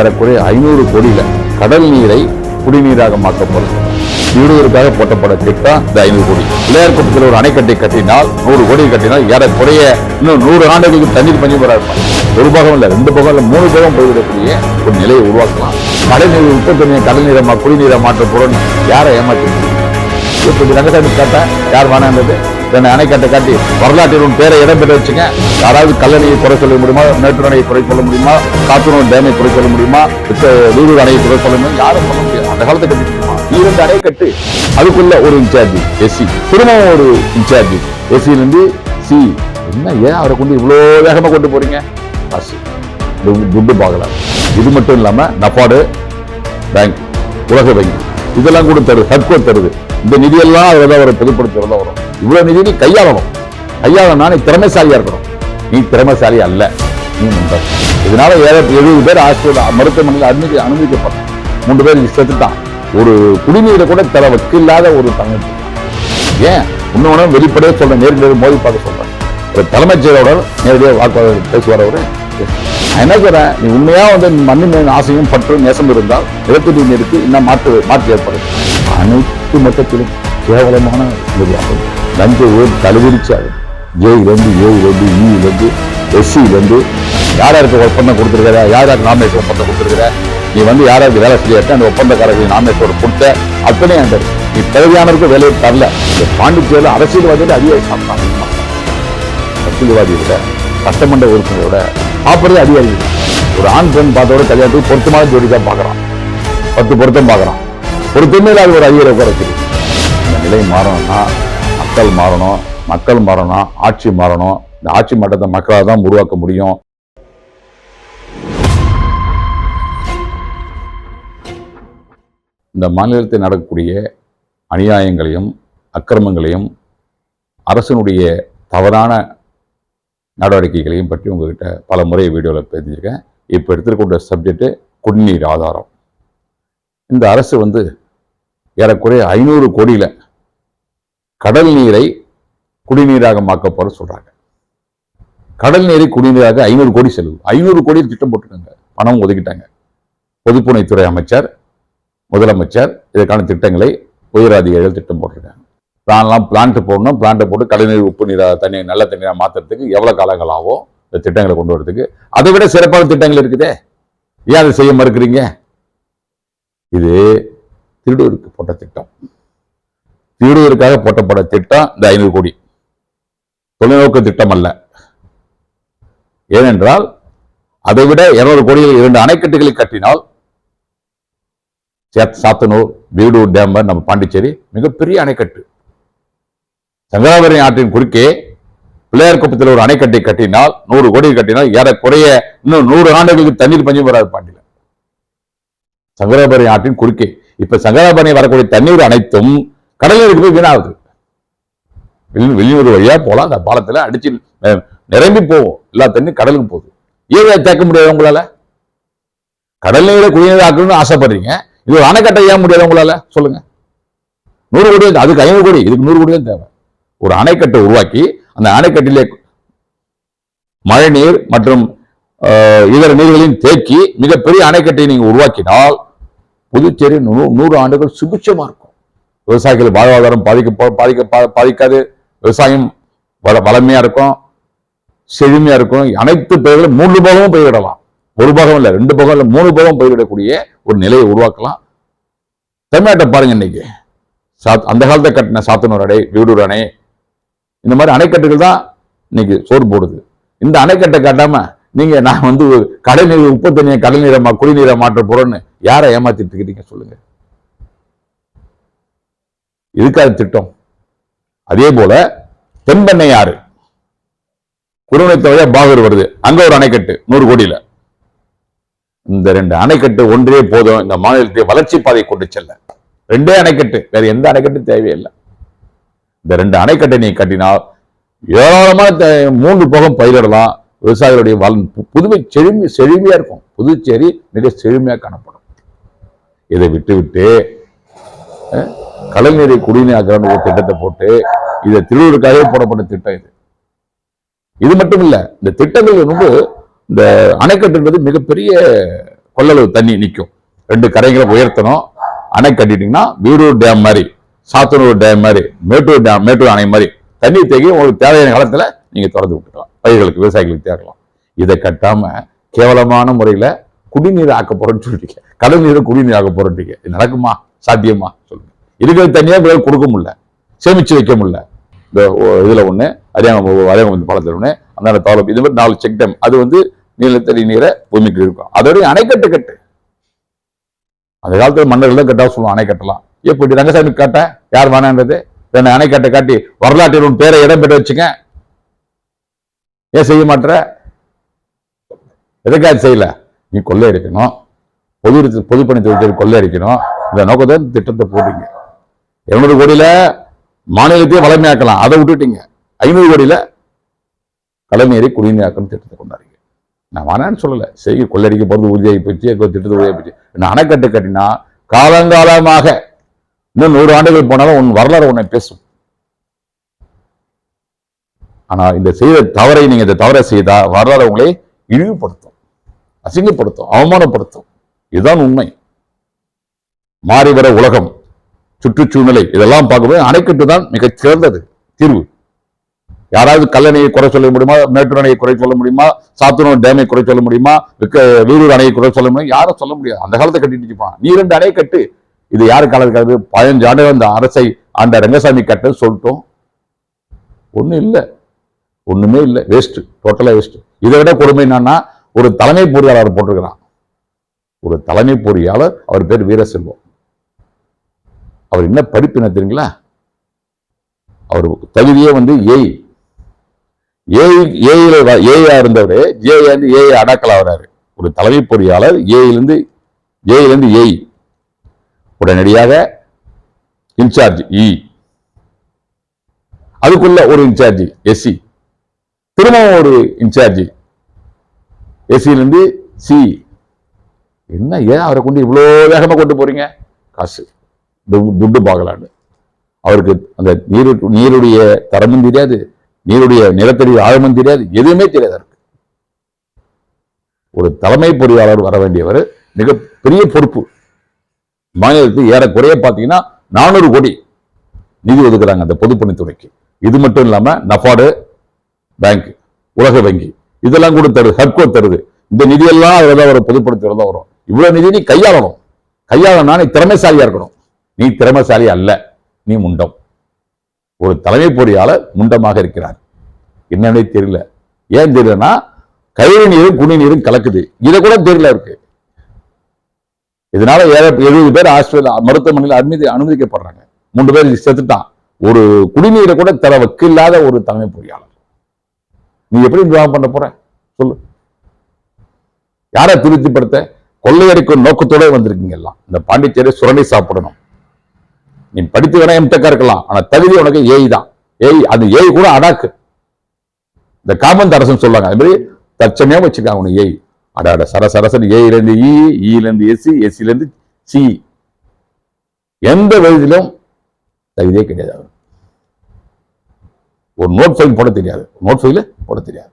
ஏறக்குறைய 500 கோடியில கடல் நீரை குடிநீராக மாற்றப்படும். வீடுகளுக்காக போட்டப்பட திட்டம் இந்த 500 கோடி. பிள்ளையார் குப்பத்தில் ஒரு அணைக்கட்டை கட்டினால் 100 கோடி கட்டினால் ஏறக்குறைய இன்னும் 100 ஆண்டுகளுக்கு தண்ணீர் பஞ்சம் வராது. ஒரு பாகம் இல்ல, 2 பாகம் இல்ல, 3 பாகம் போய்விடக்கூடிய ஒரு நிலையை உருவாக்கலாம். மழைநீர் உற்பத்தி கடல் நீரை குடிநீரை மாற்றப்படும். யாரை ஏமாற்றி ரங்கசாமி கேட்டா யார் வேணான்றது அணைக்கட்டை காட்டி வரலாற்றில் பேரை இடம்பெற்ற வச்சுங்க. யாராவது கல்லணையை குறை சொல்ல முடியுமா, மேட்டூர் அணையை குறை சொல்ல முடியுமா, காத்தூர் டேமை குறை சொல்ல முடியுமா, வீரூர் அணையை குறை சொல்ல முடியும்? யாரும் சொல்ல முடியாது. அந்த காலத்தை கட்டிட்டு 2 அணை கட்டு, அதுக்குள்ள ஒரு இன்சார்ஜ் எஸ்சி, திரும்பவும் ஒரு இன்சார்ஜ் எஸ்சிலிருந்து சி. என்ன ஏன் அவரை கொண்டு இவ்வளோ வேகமாக கொண்டு போறீங்க? காசு துட்டு பார்க்கலாம். இது மட்டும் இல்லாம நபார்டு பேங்க், உலக வங்கி இதெல்லாம் கூட தருது, ஹட்கோ தருது. இந்த நிதியெல்லாம் அதில் ஒரு பொதுப்படுத்துறதா வரும். இவ்வளவு நிதி நீ கையாளணும். கையாளனா நீ திறமைசாலியா இருக்கணும். நீ திறமைசாலி அல்ல, நீ முண்டை. இதனால 70 பேர் மருத்துவமனையில் அனுமதிக்கப்பட்டான். 3 பேர் செத்துட்டான். ஒரு குடிநீரை கூட தர வக்கில்லாத ஒரு தங்கச்சி. ஏன் இன்னொன்னு வெளிப்படையா சொல்றேன், நேரடியாக மோதி பார்க்க சொல்றேன். ஒரு தலைமைச் செயலோட நேரடியாக வாக்குவாதம் பேசுவார் அவரு. நான் என்ன சொல்றேன், நீ உண்மையா மண்ணின் ஆசையும் பற்றும் நேசம் இருந்தால் நிலத்தடி நீருக்கு இன்னும் மாற்று ஏற்படும். அனைத்து மட்டத்திலும் கேவலமான லஞ்ச ஊர் தலைவிரிச்சாரு. ஜேயிலிருந்து ஏயிலிருந்து இருந்து எஸ்சியிலிருந்து யாருக்கு ஒப்பந்தம் கொடுத்துருக்கிற, யாருக்கு நாமினேஷன் ஒப்பந்தம் கொடுத்துருக்கிற, நீ யாராருக்கு வேலை செய்யாட்ட அந்த ஒப்பந்தக்காரர்கள் நாமினேஷன் கொடுத்த அத்தனை அந்த நீ தேவையானருக்கு வேலையை தரல. இந்த பாண்டிச்சேரியில் அரசியல்வாதிகள் அதிகாரி சாப்பிட்டாங்க. அரசியல்வாதியோட சட்டமன்ற உறுப்பினரோட சாப்பிட்றது அதிகாரி. ஒரு ஆண் பெண் பார்த்தோட கல்யாணத்துக்கு பொருத்தமான ஜோடி தான் பார்க்கறான். 10 பொருத்தம் பார்க்கறான். பொருத்தமே இல்லாத ஒரு அதிகாரி குறைச்சி. இந்த நிலை மாறணும்னா மக்கள் மாறணும். மக்கள் மாறணும், ஆட்சி மாறணும். இந்த ஆட்சி மாற்றத்தை மக்களால் தான் உருவாக்க முடியும். இந்த மாநிலத்தில் நடக்கக்கூடிய அநியாயங்களையும் அக்கிரமங்களையும் அரசனுடைய தவறான நடவடிக்கைகளையும் பற்றி உங்ககிட்ட பல முறை வீடியோவில் பேசியிருக்கேன். இப்போ எடுத்துக்கொண்ட சப்ஜெக்ட் குடிநீர் ஆதாரம். இந்த அரசு ஏறக்குறைய 500 கோடியில கடல் நீரை குடிநீராக மாக்கப்போற சொல்றாங்க. கடல் நீரை குடிநீராக 500 கோடி செலவு. 500 கோடியில் திட்டம் போட்டுருக்காங்க, பணம் ஒதுக்கிட்டாங்க. பொதுப்பணித்துறை அமைச்சர், முதலமைச்சர் இதற்கான திட்டங்களை உயர் அதிகாரிகள் திட்டம் போட்டிருக்காங்க. பிளான்ட் போடணும், பிளான்ட்டை போட்டு கடல்நீர் உப்பு நீராக தண்ணி நல்ல தண்ணீராக மாற்றுறதுக்கு எவ்வளவு காலங்கள் ஆகும் இந்த திட்டங்களை கொண்டு வரதுக்கு? அதை விட சிறப்பான திட்டங்கள் இருக்குதே, ஏன் அதை செய்ய மறுக்கிறீங்க? இது திருடூருக்கு போட்ட திட்டம். திருடூருக்காக போட்டப்பட்ட திட்டம் இந்த 500 கோடி தொலைநோக்கு திட்டம் அல்ல. ஏனென்றால் அதை விட 200 கோடியில் 2 அணைக்கட்டுகளை கட்டினால் சாத்தனூர், வீடூர் டேம், நம்ம பாண்டிச்சேரி மிகப்பெரிய அணைக்கட்டு. சங்கராபரணி ஆற்றின் குறுக்கே பிள்ளையார் குப்பத்தில் ஒரு அணைக்கட்டை கட்டினால் 100 கோடி கட்டினால் ஏறக்குறைய இன்னும் 100 ஆண்டுகளுக்கு தண்ணீர் பஞ்சம் வராது பாண்டியில். சங்கராபரணி ஆற்றின் குறுக்கே இப்ப சங்கராபரணி வரக்கூடிய தண்ணீர் அனைத்தும் கடலுக்கு போய் வீணாகுது. வெளியூர் வழியா போலாம், அந்த பாலத்துல அடிச்சு நிரம்பி போவோம். எல்லா தண்ணி கடலுக்கு போகுது. ஏன் தேக்க முடியாது உங்களால? கடல் நீரை குடிநீர் ஆக்கணும்னு ஆசைப்படுறீங்க, இது ஒரு அணைக்கட்டை ஏன் முடியாது உங்களால? சொல்லுங்க. 100 கோடி, அதுக்கு 500 கோடி, இதுக்கு 100 கோடி தான் தேவை. ஒரு அணைக்கட்டை உருவாக்கி அந்த அணைக்கட்டிலே மழை நீர் மற்றும் இதர நீர்களின் தேக்கி மிகப்பெரிய அணைக்கட்டை நீங்க உருவாக்கினால் புதுச்சேரி 100 ஆண்டுகள் சுபிட்சமா இருக்கும். விவசாயிகள் வாழ்வாதாரம் பாதிக்காது. விவசாயம் வளமையா இருக்கும், செழுமையா இருக்கும். அனைத்து பயிர்களும் 3 பாகமும் பயிரிடலாம். 1 பாகம் இல்ல, 2 பாகம் இல்ல, 3 பாகம் பயிரிடக்கூடிய ஒரு நிலையை உருவாக்கலாம். தமிழ்நாட்டை பாருங்க, இன்னைக்கு அந்த காலத்தை கட்டின சாத்தனூர் அணை, வீடூர் அணை, இந்த மாதிரி அணைக்கட்டுகள் தான் இன்னைக்கு சோறு போடுது. இந்த அணைக்கட்டை கட்டாம நீங்க நான் கடல் நீர் உப்பு தண்ணியை கடல் நீரை குடிநீரை மாற்ற போறோன்னு யாரை ஏமாத்திட்டு இருக்கீங்க சொல்லுங்க. இதுக்காக திட்டம். அதே போல தென்பெண்ணை ஆறு குருவனைத்தவரையா பாகூர் வருது, அங்க ஒரு அணைக்கட்டு 100 கோடியில. இந்த 2 அணைக்கட்டு ஒன்றே போதும் இந்த மாநிலத்தை வளர்ச்சி பாதை கொண்டு செல்ல. 2 அணைக்கட்டு, வேற எந்த அணைக்கட்டு தேவையில்லை. இந்த 2 அணைக்கட்டை நீ கட்டினால் ஏராளமான 3 பாகம் பயிரிடலாம். விவசாயிகளுடைய புதுமை செழுமையா இருக்கும். புதுச்சேரி மிக செழுமையா காணப்படும். இதை விட்டு கடல் நீரை குடிநீராக்கிற திட்டத்தை போட்டு இதை திருவூருக்காகவே போடப்பட்ட திட்டம் இது மட்டும் இல்ல. இந்த திட்டங்கள் இந்த அணைக்கட்டு என்பது மிகப்பெரிய கொள்ளளவு தண்ணி நிற்கும். 2 கரைகளை உயர்த்தணும். அணை கட்டிட்டீங்கன்னா வீரூர் டேம் மாதிரி, சாத்தனூர் டேம் மாதிரி, மேட்டூர் அணை மாதிரி தண்ணி தேக்கி உங்களுக்கு தேவையான காலத்துல நீங்க திறந்து விட்டுக்கலாம். பயிர்களுக்கு, விவசாயிகளுக்கு தேக்கலாம். இதை கட்டாம கேவலமான முறையில குடிநீர் ஆக்க போறேன்னு சொல்லிட்டீங்க. கடல் நீரை குடிநீர் ஆக்க போறீங்க. இது நடக்குமா? சாத்தியமா? சொல்லுங்க. இருக்கிற தண்ணியா கொடுக்க முடியல, சேமிச்சு வைக்க முடியல. இந்த இதுல ஒண்ணு அரியாங்குப்பம் பாலத்தில் ஒண்ணு, அந்த தாளம், இது மாதிரி 4 செக் டேம். அது நிலத்தடி நீரை பூமிக்கு இருக்கும். அதோடய அணைக்கட்டு கட்டு. அந்த காலத்துல மன்னர்கள் தான் கட்டா சொல்லுவோம் அணை கட்டலாம். எப்படி ரங்கசாமி காட்ட யார் வேணான்றது? அணைக்கட்டை காட்டி வரலாற்றில் பேரை இடம் பெற்ற வச்சுங்க. ஏன் செய்ய மாட்ட? எதுக்காக செய்யல? நீ கொள்ளை அடிக்கணும், பொதுப்பணித்துறை கொள்ளை அடிக்கணும். இந்த நோக்கத்தை திட்டத்தை போட்டீங்க. 200 கோடியில மாநிலத்தையே வளமையாக்கலாம், அதை விட்டுட்டீங்க. 500 கோடியில கடல்நீரை குடிநீராக்கணும் திட்டத்தை கொண்டாடுங்க. நான் வேணான்னு சொல்லல, செய்ய கொள்ளடிக்க போறது உறுதியாகி போச்சு, திட்டத்தை உறுதியாகி போச்சு. அணைக்கட்டு கட்டினா காலங்காலமாக இன்னும் 100 ஆண்டுகள் போனாலும் உன் வரலாறு உன்னை பேசும். ஆனா இந்த செய்த தவறை நீங்க இந்த தவறை செய்தா வரலாறு உங்களை இழிவுபடுத்தும், அசிங்கப்படுத்தும், அவமானப்படுத்தும். இதுதான் உண்மை. மாறிவர உலகம், சுற்றுச்சூழ்நிலை இதெல்லாம் பார்க்கும்போது அணைக்கட்டு தான் மிகச் சிறந்தது தீர்வு. யாராவது கல்லணையை குறை சொல்ல முடியுமா? மேட்டூர் அணையை குறை சொல்ல முடியுமா? சாத்தனூர் டேமை குறை சொல்ல முடியுமா? வீரூர் அணையை குறை சொல்ல முடியும்? யாரும் சொல்ல முடியாது. அந்த காலத்தை கட்டிட்டு போனான். நீ 2 அணை கட்டு. இது யாரு காலத்துக்காது? 15 ஆண்டுகள் அந்த அரசை அந்த ரங்கசாமி கட்ட சொல்லிட்டோம். ஒண்ணும் இல்லை, ஒண்ணுமே இல்லை, வேஸ்ட், டோட்டலா வேஸ்ட். இதை விட கொடுமை என்னன்னா, ஒரு தலைமை பொறியாளர் போட்டிருக்கிறான். ஒரு தலைமை பொறியாளர், அவர் பேர் வீரசெல்வம். அவர் என்ன படிப்பு என்ன தெரியுங்களா? அவர் தகுதியே ஏஐயா இருந்தவர் ஏஐ அடக்கல் ஆகிறாரு. ஒரு தலைமை பொறியாளர் ஏயிலிருந்து ஏஐ, உடனடியாக இன்சார்ஜ் இ, அதுக்குள்ள ஒரு இன்சார்ஜ் எஸ்சி, திரும்பவும் ஒரு இன்சார்ஜ் எஸ்சியிலிருந்து சி. என்ன ஏன் அவரை கொண்டு இவ்வளவு வேகமா கொண்டு போறீங்க? காசு, துட்டு பார்க்கலான்னு. அவருக்கு அந்த நீருடைய தரமும் தெரியாது, நீருடைய நிலத்தடி ஆழமும் தெரியாது, எதுவுமே தெரியாது அவருக்கு. ஒரு தலைமை பொறியாளர் வர வேண்டியவர், மிகப்பெரிய பொறுப்பு. மாநிலத்துக்கு ஏறக்குறைய பார்த்தீங்கன்னா 400 கோடி நிதி ஒதுக்குறாங்க அந்த பொதுப்பணித்துறைக்கு. இது மட்டும் இல்லாம நபார்டு பேங்க், உலக வங்கி இதெல்லாம் கூட தருது, ஹட்கோ தருது. இந்த நிதியெல்லாம் அதுதான் ஒரு பொதுப்பணித்துறை தான் வரும். இவ்வளவு நிதி நீ கையாளணும். கையாளனா நீ திறமைசாலியா இருக்கணும். நீ திறமைசாலி அல்ல, நீ முண்டம். ஒரு தலைமை பொறியாளர் முண்டமாக இருக்கிறார். என்னன்னே தெரியல. ஏன் தெரியலன்னா, கழிவு நீரும் குடிநீரும் கலக்குது. இதை கூட தெரியல இருக்கு. இதனால 70 பேர் ஆஸ்திரேலியா மருத்துவமனையில் அனுமதிக்கப்படுறாங்க. 3 பேர் செத்துட்டான். ஒரு குடிநீரை கூட தர வக்கில்லாத ஒரு தலைமை பொறியாளர். நீ எப்படி நிர்வாகம் பண்ண போற சொல்லு? யாரை திருப்திப்படுத்த? கொள்ளையடிக்கும் நோக்கத்தோட வந்திருக்கீங்க எல்லாம். இந்த பாண்டிச்சேரி சுரண்டி சாப்பிடணும். நீ படித்து வேணா எம்டெக்கா இருக்கலாம், ஆனா தகுதி உனக்கு ஏஐ தான். ஏஐ, அது ஏஐ கூட அடாக்கு. இந்த காமன் அரசன் சொல்லுவாங்க, அது மாதிரி தற்சமையா வச்சிருக்காங்க உனக்கு ஏஐ. அடாட சரசரசன் ஏஐல இருந்து இல இருந்து எஸ்சி, எஸ்சில இருந்து சி. எந்த வயதிலும் தகுதியே கிடையாது. ஒரு நோட் ஃபைல் போட தெரியாது, நோட் ஃபைல போட தெரியாது.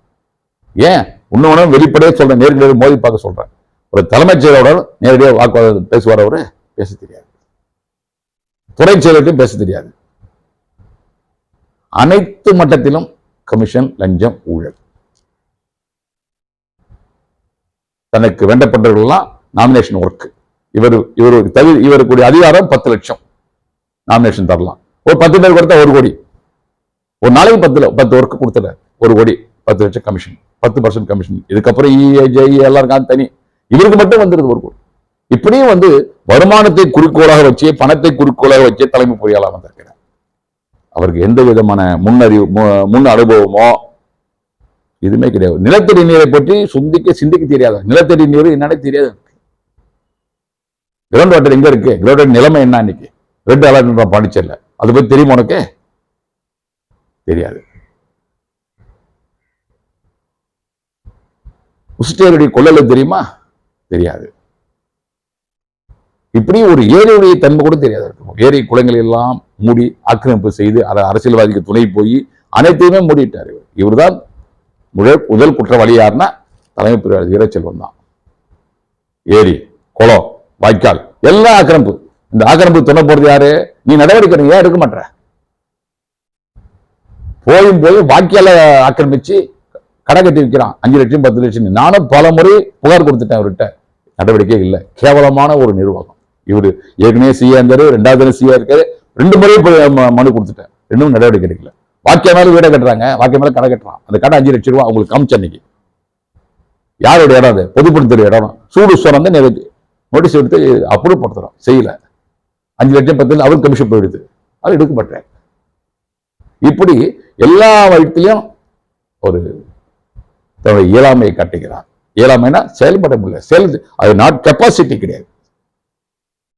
ஏன் இன்னொன்னு வெளிப்படையே சொல்றேன், நேரடியாக மோதி பார்க்க சொல்றேன். ஒரு தலைமைச் செயலோட நேரடியாக வாக்குவாதம் பேசுவார், அவரு பேச தெரியாது. துறை செயலர்கிட்டையும் பேச தெரியாது. அனைத்து மட்டத்திலும் கமிஷன், லஞ்சம், ஊழல். தனக்கு வேண்டப்பட்டவர்கள்லாம் நாமினேஷன் ஒர்க். இவருக்கு அதிகாரம் 10 லட்சம் நாமினேஷன் தரலாம். ஒரு 10 பேர் கொடுத்தா 1 கோடி. ஒரு நாளைக்கு 10 ஒர்க் கொடுத்துட 1 கோடி, 10 லட்சம் கமிஷன், 10% கமிஷன். இதுக்கப்புறம் எல்லாம் இருக்காங்க தனி. இவருக்கு மட்டும் வந்துருது 1 கோடி. இப்படியும் வருமானத்தை குறிக்கோளாக வச்சு, பணத்தை குறிக்கோளாக வச்சு தலைமை பொறியாளர் வந்திருக்கிறார். அவருக்கு எந்த விதமான முன் அனுபவமோ எதுவுமே கிடையாது. நிலத்தடி நீரை பற்றி சிந்திக்க தெரியாது. நிலத்தடி நீர் என்னன்னு தெரியாது. கிரவுண்ட் வாட்டர் எங்க இருக்கு? கிரவுண்ட் வாட்டர் நிலைமை என்ன? இன்னைக்கு ரெட் அலர்ட் பாண்டிச்சேரியில், அதை பத்தி தெரியுமா உனக்கு? தெரியாது. உஸ்டேருடைய கொள்ளல தெரியுமா? தெரியாது. இப்படி ஒரு ஏரியுடைய தன்மை கூட தெரியாது. ஏரி குளங்களை எல்லாம் மூடி ஆக்கிரமிப்பு செய்து அரசியல்வாதிக்கு துணை போய் அனைத்தையுமே மூடிட்டார். இவர்தான் முதல் குற்றவாளி. யாருன்னா தலைமை பொறியாளர் வீரசெல்வம் தான். ஏரி, குளம், வாய்க்கால் எல்லாம் ஆக்கிரமிப்பு. இந்த ஆக்கிரமிப்பு துணை போறது யாரு? நீ நடவடிக்கை ஏன் எடுக்க மாட்ட? போய் வாய்க்கால ஆக்கிரமிச்சு கடை கட்டி வைக்கிறான் 5 லட்சம் 10 லட்சம். நானும் பல முறை புகார் கொடுத்துட்டேன் அவர்கிட்ட. நடவடிக்கை இல்லை. கேவலமான ஒரு நிர்வாகம். இவரு ஏற்கனவே சிஏ இருந்தாரு, 2வது சிஏ இருக்காரு. 2 முறை மனு கொடுத்துட்டேன், இன்னும் நடவடிக்கை எடுக்கல. வாக்கிய மேல வீடை கட்டுறாங்க, வாக்கிய மேல கடை கட்டுறான். அந்த கடை 5 லட்சம் ரூபாய் அவங்களுக்கு காமிச்ச அன்னைக்கு. யாருடைய இடம்? அது பொதுப்படுத்துற இடம். சூடு சொன்ன நோட்டீஸ் எடுத்து அப்ரூவ் படுத்துறோம், செய்யல. 5 லட்சம் 10 லட்சம் அவருக்கு கமிஷன் போயிடுது, அது எடுக்கப்பட்டேன். இப்படி எல்லா வழித்திலையும் ஒரு இயலாமையை காட்டுகிறார். இயலாமைனா செயல்பட முடியல. அது நாட் கெப்பாசிட்டி கிடையாது.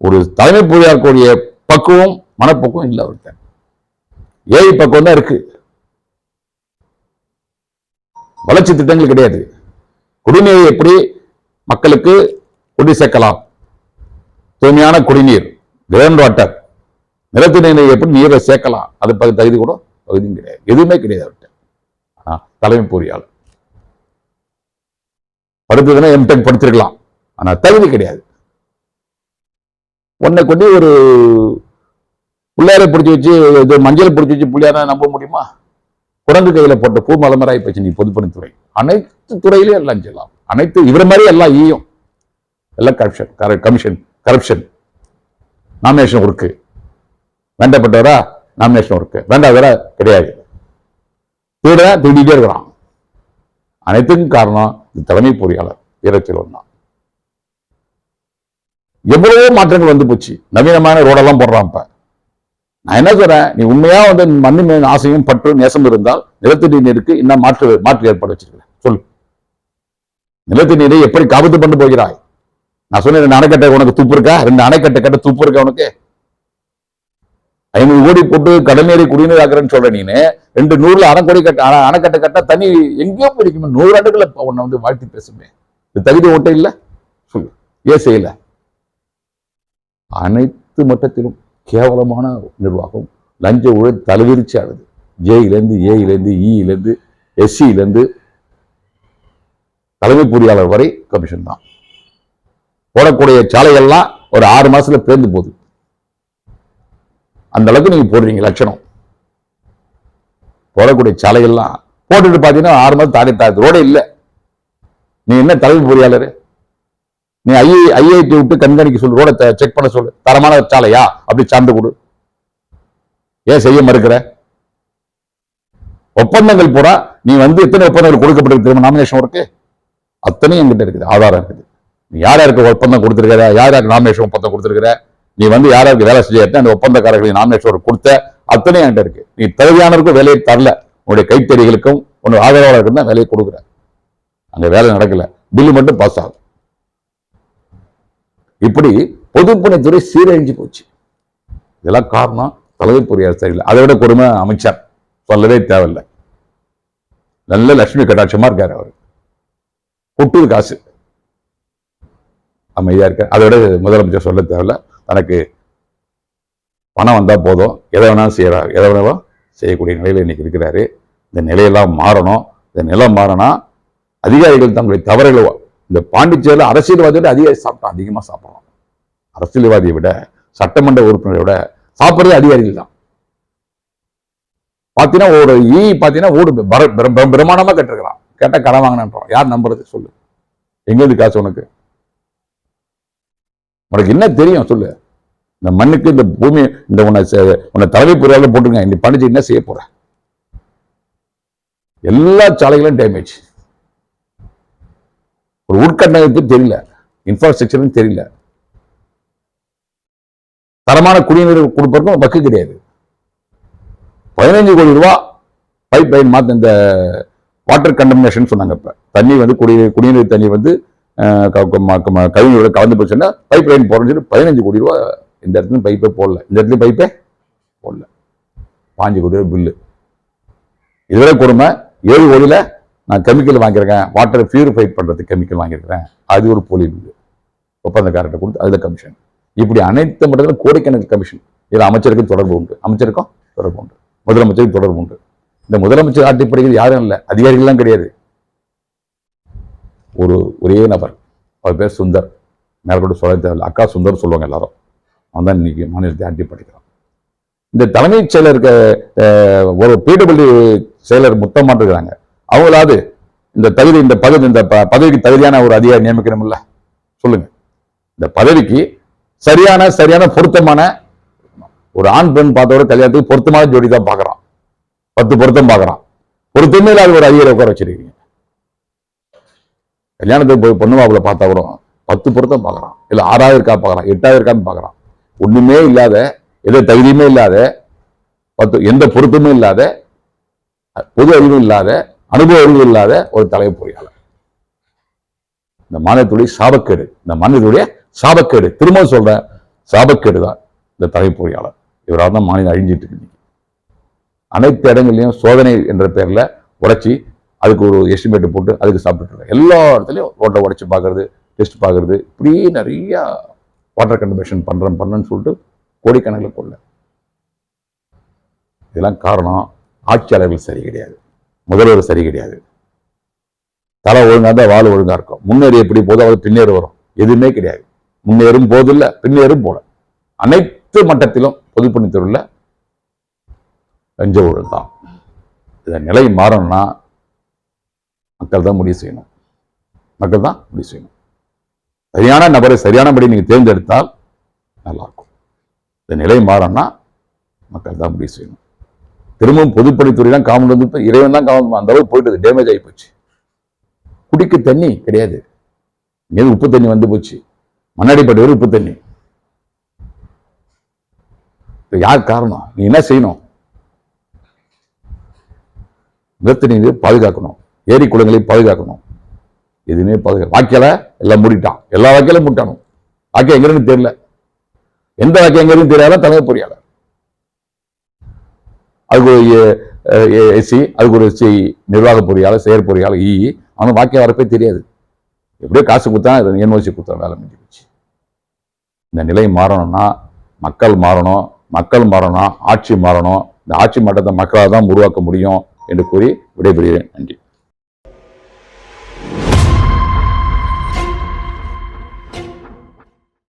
ஒரு தலைமை பொறியாளர்களுடைய பக்குவம் மனப்பக்குவம் இல்லை அவர்கிட்ட. ஏஐ பக்குவம் தான் இருக்கு. வளர்ச்சி திட்டங்கள் கிடையாது. குடிநீரை எப்படி மக்களுக்கு கொண்டு சேர்க்கலாம், தூய்மையான குடிநீர், கிரவுண்ட் வாட்டர், நிலத்து நீரை எப்படி நீரை சேர்க்கலாம், அது தகுதி கூட பகுதியும் கிடையாது. எதுவுமே கிடையாது அவர்கிட்ட. தலைமை பொறியாளர் படித்ததுன்னா எம்டெக் படிச்சிருக்கலாம், ஆனா தகுதி கிடையாது. உன்னை கொண்டு ஒரு பிள்ளையாரை பிடிச்சி வச்சு மஞ்சள் பிடிச்சி வச்சு பிள்ளையார நம்ப முடியுமா? குரங்கு கையில போட்ட பூ மலமராய் போச்சு நீ பொதுப்பணித்துறை. அனைத்து துறையிலும் எல்லாம் செய்யலாம். அனைத்து இவர மாதிரி எல்லாம் ஈயும் எல்லாம் கரப்ஷன். நாமினேஷன் ஒர்க்கு வேண்டப்பட்டவரா, நாமினேஷன் ஒர்க்கு வேண்டாதவரா கிடையாது. திருடிட்டே இருக்கிறான். அனைத்துக்கும் காரணம் தலைமை பொறியாளர் வீரச்செல்வன் தான். எவ்வளவோ மாற்றங்கள் வந்து போச்சு. நவீனமான ரோடெல்லாம் போடுறான். இப்ப நான் என்ன சொல்றேன், நீ உண்மையா வந்து மண்ணு மேல் ஆசையும் பற்று நேசம் இருந்தால் நிலத்தடி நீருக்கு இன்னும் மாற்று ஏற்பாடு வச்சிருக்க சொல்லு. நிலத்தடி நீரை எப்படி காபத்து பண்ணி போகிறாய்? நான் சொன்ன 2 அணைக்கட்டை உனக்கு துப்பு இருக்கா? 2 அணைக்கட்டை கட்ட துப்பு இருக்கா உனக்கு? 500 கோடி போட்டு கடல் நீரை குடிநீர் ஆக்குறேன்னு சொல்ற நீனு 200 அணைக்கட்டை கட்ட தண்ணி எங்கேயோ போயிருக்குமே. 100 ஆண்டுகளை உன்னை வந்து வாழ்த்தி பேசுமே. இது தகுதி ஓட்ட இல்ல சொல்லு. ஏன் செய்யல? அனைத்து மட்டத்திலும் கேவலமான நிர்வாகம், லஞ்ச ஊழல் தலைவிரிச்சு ஆடுது. ஜேயிலேருந்து ஏயிலேருந்து இலேருந்து எஸ்சியிலேருந்து தலைமை பொறியாளர் வரை கமிஷன் தான். போடக்கூடிய சாலைகள்லாம் ஒரு 6 மாசத்துல பேர்ந்து போகுது. அந்த அளவுக்கு நீங்க போடுறீங்க லட்சணம். போடக்கூடிய சாலைகள்லாம் போட்டுட்டு பாத்தீங்கன்னா 6 மாசம் தாண்டி ரோடே இல்லை. நீ என்ன தலைமை பொறியாளர்? நீ ஐஐடி விட்டு கண்காணிக்க சொல்லு, ரோட செக் பண்ண சொல்லு. தரமான சாலையா அப்படி சார்ந்து கொடு. ஏன் செய்ய மறுக்கிற? ஒப்பந்தங்கள் பூரா நீ வந்து எத்தனை ஒப்பந்தங்கள் கொடுக்கப்பட்டிருக்கு நாமினேஷன் ஒர்க்கு அத்தனையும் என்கிட்ட இருக்குது, ஆதாரம் இருக்குது. நீ யாருக்கு ஒப்பந்தம் கொடுத்திருக்கிற, யாருக்கு நாமினேஷன் ஒப்பந்தம் கொடுத்திருக்கிற, நீ வந்து யாருக்கு வேலை செய்ய அந்த ஒப்பந்தக்காரர்களை நாமினேஷன் ஒர்க் கொடுத்த அத்தனையும் என்கிட்ட இருக்கு. நீ தகுதியானவருக்கும் வேலையை தரல, உன்னுடைய கைத்தறிகளுக்கும் உன்னுடைய ஆதரவாளருக்கும் தான் வேலையை கொடுக்குற. அங்க வேலை நடக்கல, பில்லு மட்டும் பாஸ் ஆகும். இப்படி பொதுப்பணித்துறை சீரழிஞ்சு போச்சு. இதெல்லாம் காரணம் தலைமை பொறியாளர் சரியில்லை. அதை விட கொடுமை அமைச்சர், சொல்லவே தேவையில்லை. நல்ல லட்சுமி கட்டாட்சமா இருக்காரு. அவர் கொட்டுது காசு, அமைதியா இருக்க. அதை விட முதலமைச்சர் சொல்ல தேவையில்லை. தனக்கு பணம் வந்தா போதும், எதை வேணாலும் செய்யறாரு, எதை வேணாலும் செய்யக்கூடிய நிலையில இன்னைக்கு இருக்கிறாரு. இந்த நிலையெல்லாம் மாறணும். இந்த நிலை மாறினா அதிகாரிகள் தங்களுடைய தவறுகளை, இந்த பாண்டிச்சேரியில் அரசியல்வாதியோட அதிகாரி சாப்பிட்டா அதிகமா சாப்பிடணும். அரசியல்வாதியை விட சட்டமன்ற உறுப்பினரை விட சாப்பிட்றது அதிகாரிகள் தான். பாத்தீங்கன்னா ஒரு பாத்தீங்கன்னா ஓடு பிரமாண்டமா கட்டிருக்கிறான். கேட்டா கடன் வாங்கினான். யார் நம்புறது சொல்லு? எங்க இருந்து காசு உனக்கு? உனக்கு என்ன தெரியும் சொல்லு? இந்த மண்ணுக்கு, இந்த பூமி, இந்த உன்னை தலைமை பொறியாளர் போட்டுருங்க. இந்த பாண்டிச்சேரி என்ன செய்ய போற? எல்லா சாலைகளும் டேமேஜ். ஒரு உட்கட்டமைப்பு தெரியல, இன்ஃப்ராஸ்ட்ரக்சர் தெரியல. தரமான குடிநீர் கொடுப்பதற்கும் வக்கு கிடையாது. 15 கோடி ரூபாய் பைப் லைன் மாத்த, இந்த வாட்டர் கண்டமினேஷன் சொன்னாங்க. இப்ப தண்ணி வந்து குடிநீர் தண்ணி வந்து கழிவுகளோட கலந்து போச்சுன்னா பைப் லைன் போறேன்னு சொல்லி 15 கோடி ரூபாய் இந்த இடத்துல பைப்பே போடல. இந்த இடத்துல பைப்பே போடல. 5 கோடி ரூபாய் பில்லு. இதுவரை கொடுமை. 7 கோடியில நான் கெமிக்கல் வாங்கியிருக்கேன், வாட்டர் பியூரிஃபை பண்றதுக்கு கெமிக்கல் வாங்கியிருக்கிறேன், அது ஒரு போலி பில்லு. ஒப்பந்தக்காரர்கிட்ட கொடுத்து அதுல கமிஷன். இப்படி அனைத்து மட்டத்திலும் கோடிக்கணக்கு கமிஷன். இதுல அமைச்சருக்கும் தொடர்பு உண்டு, அமைச்சருக்கும் தொடர்பு உண்டு, முதலமைச்சருக்கு தொடர்பு உண்டு. இந்த முதலமைச்சர் ஆட்சிப்படுகிறது யாரும் இல்லை, அதிகாரிகள்லாம் கிடையாது. ஒரே நபர், அவர் பேர் சுந்தர். மேற்கொண்டு சொல்ல தேவையில்லை. அக்கா சுந்தர் சொல்லுவாங்க எல்லாரும். அவன் தான் இன்னைக்கு மாநிலத்தை ஆட்சி படிக்கிறான். இந்த தலைமைச் செயலருக்கு ஒரு பிடபிள்யூ செயலர் முத்தமான் இருக்கிறாங்க. அவங்களாவது இந்த தகுதி இந்த பதவிக்கு தகுதியான ஒரு அதிகாரி நியமிக்கணும்ல? சொல்லுங்க. இந்த பதவிக்கு சரியான பொருத்தமான ஒரு ஆண் பெண் பார்த்தோட கல்யாணத்துக்கு பொருத்தமான ஜோடி தான் பார்க்கறான். 10 பொருத்தம் பார்க்கறான். பொருத்தமே இல்லாத ஒரு அதிகாரி உட்கார வச்சிருக்கீங்க. கல்யாணத்துக்கு போய் பொண்ணு மாப்பிள்ள பார்த்தா கூட 10 பொருத்தம் பார்க்கறான். இல்ல 6வது இருக்கா பார்க்கறான், 8வது இருக்கான்னு பார்க்கறான். ஒண்ணுமே இல்லாத, எந்த தகுதியுமே இல்லாத, எந்த பொருத்தமும் இல்லாத, பொது அறிவும் இல்லாத, அனுபவ அறிவு இல்லாத ஒரு தலைமை பொறியாளர். இந்த மாநிலத்துடைய சாபக்கேடு, இந்த மாநிலத்துடைய சாபக்கேடு, திரும்ப சொல்ற சாபக்கேடு தான் இந்த தலைமை பொறியாளர். இவரால் தான் மாநிலம் அழிஞ்சிட்டு இருக்கு. அனைத்து இடங்கள்லையும் சோதனை என்ற பேர்ல உடைச்சி அதுக்கு ஒரு எஸ்டிமேட் போட்டு அதுக்கு சாப்பிட்டு எல்லா இடத்துலையும் ரோட்டை உடைச்சு பார்க்கறது, டெஸ்ட் பார்க்கறது, இப்படி நிறைய வாட்டர் கன்சர்வேஷன் பண்றேன்னு சொல்லிட்டு கோடிக்கணக்கில் கொள்ள. இதெல்லாம் காரணம் ஆட்சியாளர்கள் சரி கிடையாது, முதல்வர் சரி கிடையாது. தலை ஒழுங்கா தான் வாழ ஒழுங்கா இருக்கும். முன்னேறி எப்படி போதும் அவர் பின்னேறு வரும். எதுவுமே கிடையாது. முன்னேறும் போது இல்லை, பின்னேறும் போல. அனைத்து மட்டத்திலும் பொதுப்பணித்துறையில் லஞ்ச ஊழல் தான். இதை நிலை மாறணும்னா மக்கள் தான் முடிவு செய்யணும். மக்கள் தான் முடிவு செய்யணும். சரியான நபரை சரியானபடி நீங்க தேர்ந்தெடுத்தால் நல்லா இருக்கும். இந்த நிலை மாறணும்னா மக்கள் தான் முடிவு செய்யணும். திரும்பவும் பொதுப்பணித்துறை தான் காமன் வந்து இறைவன் தான் காமன், அந்த அளவுக்கு போயிட்டு டேமேஜ் ஆகி போச்சு. குடிக்கு தண்ணி கிடையாது. இங்கே உப்பு தண்ணி வந்து போச்சு. மண்ணாடிப்பட்டு உப்பு தண்ணி. யார் காரணம்? நீ என்ன செய்யணும்? நிலத்தடி பாதுகாக்கணும், ஏரி குளங்களை பாதுகாக்கணும். எதுவுமே பாதுகாக்க வாக்கியால எல்லாம் மூடிட்டான். எல்லா வாக்கியாலும் மூட்டானும். வாக்கியம் எங்க இருந்து தெரியல. எந்த வாக்கியம் எங்க இருந்து தெரியாத தலைமை பொறியாளர். அதுக்கு ஒரு எஸ்சி, அதுக்கு ஒரு எஸ்சி நிர்வாக பொறியாளர், செயற்பொறியாளர், அவனுக்கு வாக்கியம் வரப்பே தெரியாது. எப்படியோ காசு கொடுத்தா என்ஓசி கொடுத்தா வேலை முடிஞ்சு போச்சு. இந்த நிலை மாறணும்னா மக்கள் மாறணும். மக்கள் மாறணும், ஆட்சி மாறணும். இந்த ஆட்சி மாற்றத்தை மக்களால் தான் உருவாக்க முடியும் என்று கூறி விடைபெறுகிறேன். நன்றி.